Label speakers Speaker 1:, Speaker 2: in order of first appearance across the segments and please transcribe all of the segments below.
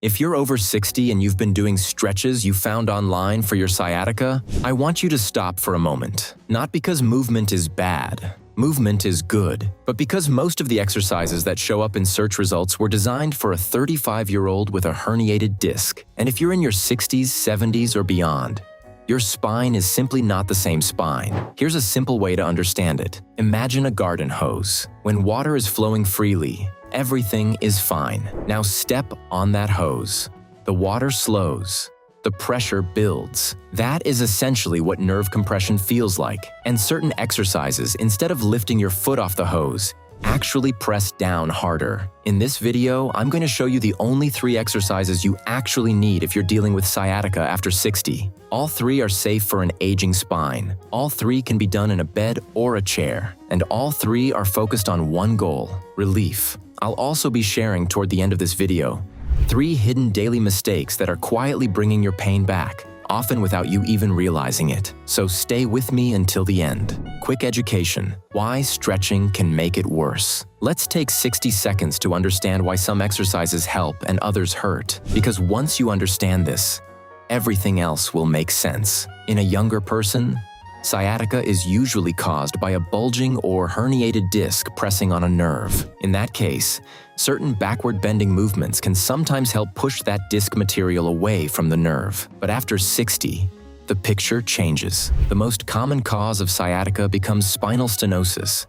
Speaker 1: If you're over 60 and you've been doing stretches you found online for your sciatica, I want you to stop for a moment. Not because movement is bad. Movement is good, but because most of the exercises that show up in search results were designed for a 35-year-old with a herniated disc. And if you're in your 60s, 70s, or beyond, your spine is simply not the same spine. Here's a simple way to understand it. Imagine a garden hose. When water is flowing freely, everything is fine. Now step on that hose. The water slows. The pressure builds. That is essentially what nerve compression feels like. And certain exercises, instead of lifting your foot off the hose, actually press down harder. In this video, I'm going to show you the only 3 exercises you actually need if you're dealing with sciatica after 60. All 3 are safe for an aging spine. All 3 can be done in a bed or a chair. And all 3 are focused on one goal: relief. I'll also be sharing toward the end of this video 3 hidden daily mistakes that are quietly bringing your pain back, often without you even realizing it. So stay with me until the end. Quick education: why stretching can make it worse. Let's take 60 seconds to understand why some exercises help and others hurt. Because once you understand this, everything else will make sense. In a younger person, sciatica is usually caused by a bulging or herniated disc pressing on a nerve. In that case, certain backward bending movements can sometimes help push that disc material away from the nerve. But after 60, the picture changes. The most common cause of sciatica becomes spinal stenosis,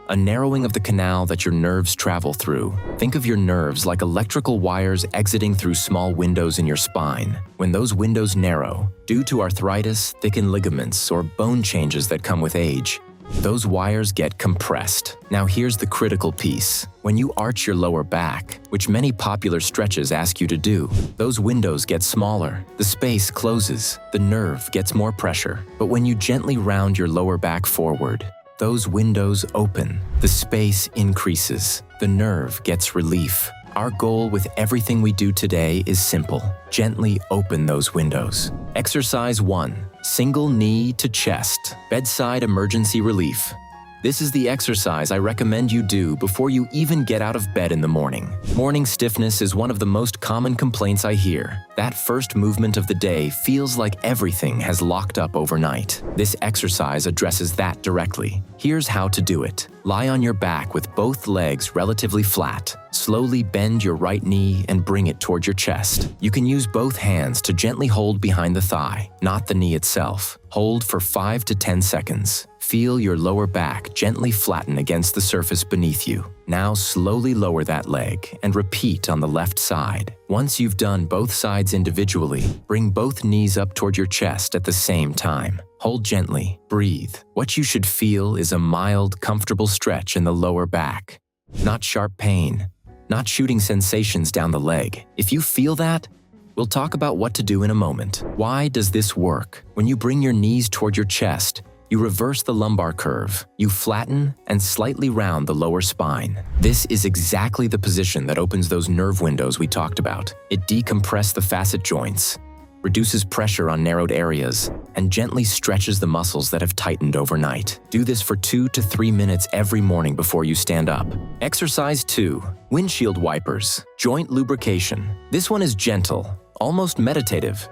Speaker 1: a narrowing of the canal that your nerves travel through. Think of your nerves like electrical wires exiting through small windows in your spine. When those windows narrow, due to arthritis, thickened ligaments, or bone changes that come with age, those wires get compressed. Now here's the critical piece. When you arch your lower back, which many popular stretches ask you to do, those windows get smaller, the space closes, the nerve gets more pressure. But when you gently round your lower back forward, those windows open, the space increases, the nerve gets relief. Our goal with everything we do today is simple: gently open those windows. Exercise 1. Single knee to chest. Bedside emergency relief. This is the exercise I recommend you do before you even get out of bed in the morning. Morning stiffness is one of the most common complaints I hear. That first movement of the day feels like everything has locked up overnight. This exercise addresses that directly. Here's how to do it. Lie on your back with both legs relatively flat. Slowly bend your right knee and bring it toward your chest. You can use both hands to gently hold behind the thigh, not the knee itself. Hold for 5 to 10 seconds. Feel your lower back gently flatten against the surface beneath you. Now slowly lower that leg and repeat on the left side. Once you've done both sides individually, bring both knees up toward your chest at the same time. Hold gently, breathe. What you should feel is a mild, comfortable stretch in the lower back. Not sharp pain, not shooting sensations down the leg. If you feel that, we'll talk about what to do in a moment. Why does this work? When you bring your knees toward your chest, you reverse the lumbar curve. You flatten and slightly round the lower spine. This is exactly the position that opens those nerve windows we talked about. It decompresses the facet joints, reduces pressure on narrowed areas, and gently stretches the muscles that have tightened overnight. Do this for 2 to 3 minutes every morning before you stand up. Exercise 2. Windshield wipers. Joint lubrication. This one is gentle, almost meditative,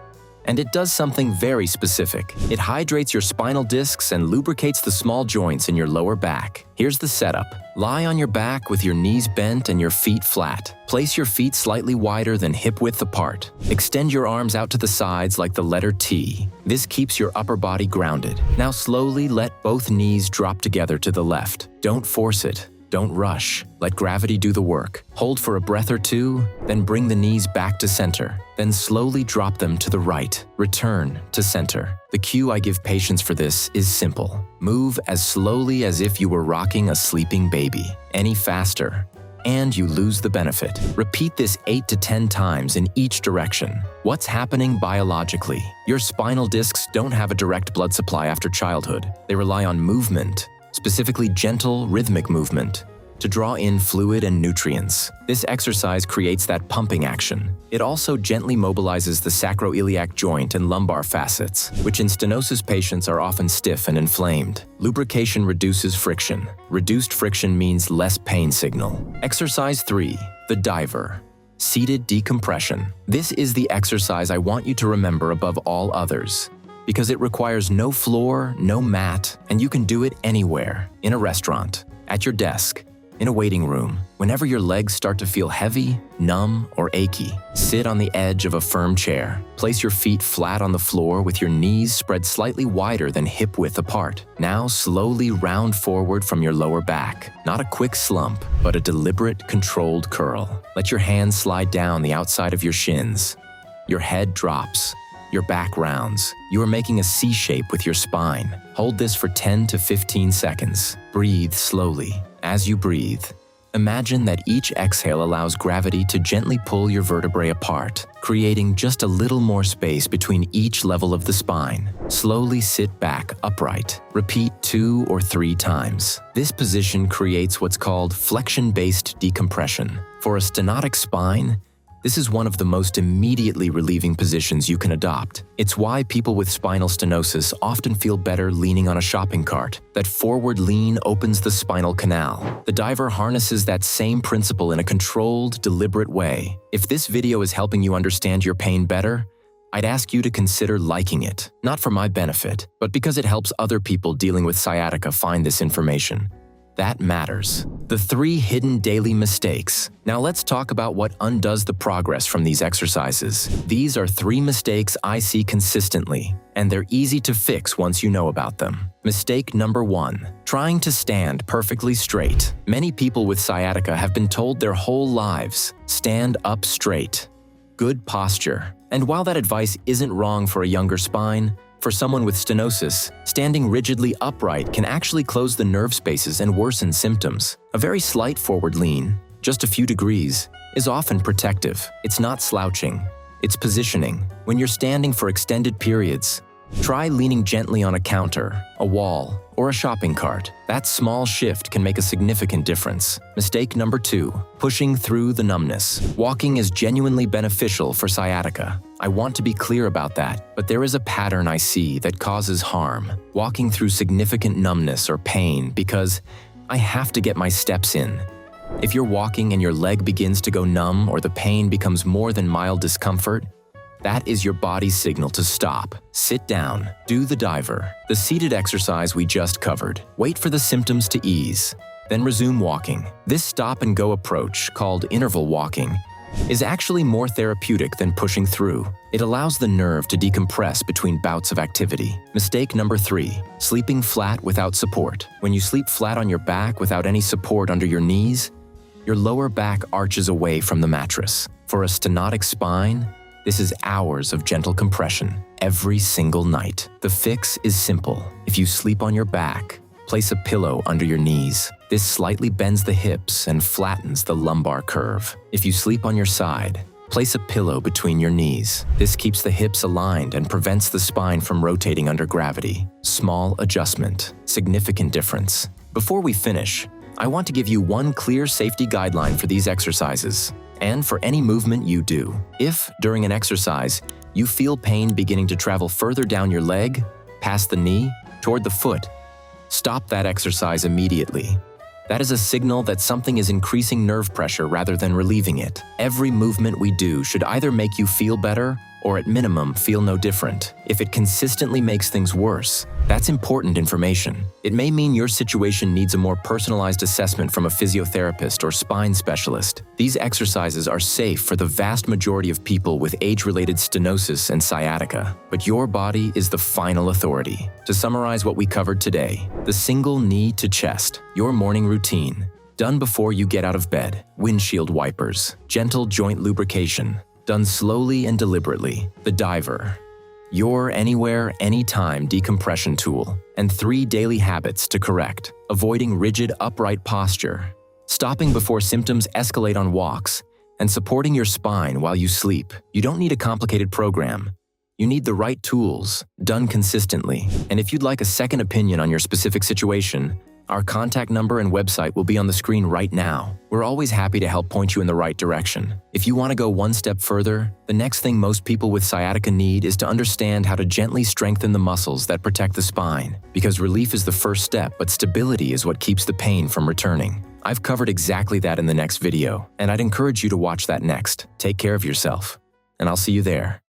Speaker 1: and it does something very specific. It hydrates your spinal discs and lubricates the small joints in your lower back. Here's the setup. Lie on your back with your knees bent and your feet flat. Place your feet slightly wider than hip width apart. Extend your arms out to the sides like the letter T. This keeps your upper body grounded. Now slowly let both knees drop together to the left. Don't force it. Don't rush. Let gravity do the work. Hold for a breath or 2, then bring the knees back to center. Then slowly drop them to the right. Return to center. The cue I give patients for this is simple. Move as slowly as if you were rocking a sleeping baby. Any faster, and you lose the benefit. Repeat this 8 to 10 times in each direction. What's happening biologically? Your spinal discs don't have a direct blood supply after childhood. They rely on movement, specifically gentle, rhythmic movement, to draw in fluid and nutrients. This exercise creates that pumping action. It also gently mobilizes the sacroiliac joint and lumbar facets, which in stenosis patients are often stiff and inflamed. Lubrication reduces friction. Reduced friction means less pain signal. Exercise 3. The diver. seated decompression. This is the exercise I want you to remember above all others, because it requires no floor, no mat, and you can do it anywhere, in a restaurant, at your desk, in a waiting room. Whenever your legs start to feel heavy, numb, or achy, sit on the edge of a firm chair. Place your feet flat on the floor with your knees spread slightly wider than hip-width apart. Now slowly round forward from your lower back. Not a quick slump, but a deliberate, controlled curl. Let your hands slide down the outside of your shins. Your head drops. Your back rounds. You are making a C shape with your spine. Hold this for 10 to 15 seconds. Breathe slowly. As you breathe, imagine that each exhale allows gravity to gently pull your vertebrae apart, creating just a little more space between each level of the spine. Slowly sit back upright. Repeat 2 or 3 times. This position creates what's called flexion-based decompression. For a stenotic spine, this is one of the most immediately relieving positions you can adopt. It's why people with spinal stenosis often feel better leaning on a shopping cart. That forward lean opens the spinal canal. The diver harnesses that same principle in a controlled, deliberate way. If this video is helping you understand your pain better, I'd ask you to consider liking it. Not for my benefit, but because it helps other people dealing with sciatica find this information. That matters. The 3 hidden daily mistakes. Now let's talk about what undoes the progress from these exercises. These are 3 mistakes I see consistently, and they're easy to fix once you know about them. Mistake number 1, trying to stand perfectly straight. Many people with sciatica have been told their whole lives, stand up straight. Good posture. And while that advice isn't wrong for a younger spine, for someone with stenosis, standing rigidly upright can actually close the nerve spaces and worsen symptoms. A very slight forward lean, just a few degrees, is often protective. It's not slouching, it's positioning. When you're standing for extended periods, try leaning gently on a counter, a wall, or a shopping cart. That small shift can make a significant difference. Mistake number 2, pushing through the numbness. Walking is genuinely beneficial for sciatica. I want to be clear about that, but there is a pattern I see that causes harm. Walking through significant numbness or pain because I have to get my steps in. If you're walking and your leg begins to go numb or the pain becomes more than mild discomfort, that is your body's signal to stop. Sit down. Do the diver, the seated exercise we just covered. Wait for the symptoms to ease, then resume walking. This stop-and-go approach, called interval walking, is actually more therapeutic than pushing through. It allows the nerve to decompress between bouts of activity. Mistake number 3, sleeping flat without support. When you sleep flat on your back without any support under your knees, your lower back arches away from the mattress. For a stenotic spine, this is hours of gentle compression, every single night. The fix is simple. If you sleep on your back, place a pillow under your knees. This slightly bends the hips and flattens the lumbar curve. If you sleep on your side, place a pillow between your knees. This keeps the hips aligned and prevents the spine from rotating under gravity. Small adjustment, significant difference. Before we finish, I want to give you one clear safety guideline for these exercises, and for any movement you do. If, during an exercise, you feel pain beginning to travel further down your leg, past the knee, toward the foot, stop that exercise immediately. That is a signal that something is increasing nerve pressure rather than relieving it. Every movement we do should either make you feel better or at minimum feel no different. If it consistently makes things worse, that's important information. It may mean your situation needs a more personalized assessment from a physiotherapist or spine specialist. These exercises are safe for the vast majority of people with age-related stenosis and sciatica, but your body is the final authority. To summarize what we covered today, the single knee to chest, your morning routine, done before you get out of bed, windshield wipers, gentle joint lubrication, done slowly and deliberately, the diver, your anywhere, anytime decompression tool, and 3 daily habits to correct: avoiding rigid upright posture, stopping before symptoms escalate on walks, and supporting your spine while you sleep. You don't need a complicated program. You need the right tools, done consistently. And if you'd like a second opinion on your specific situation, our contact number and website will be on the screen right now. We're always happy to help point you in the right direction. If you want to go one step further, the next thing most people with sciatica need is to understand how to gently strengthen the muscles that protect the spine, because relief is the first step, but stability is what keeps the pain from returning. I've covered exactly that in the next video, and I'd encourage you to watch that next. Take care of yourself, and I'll see you there.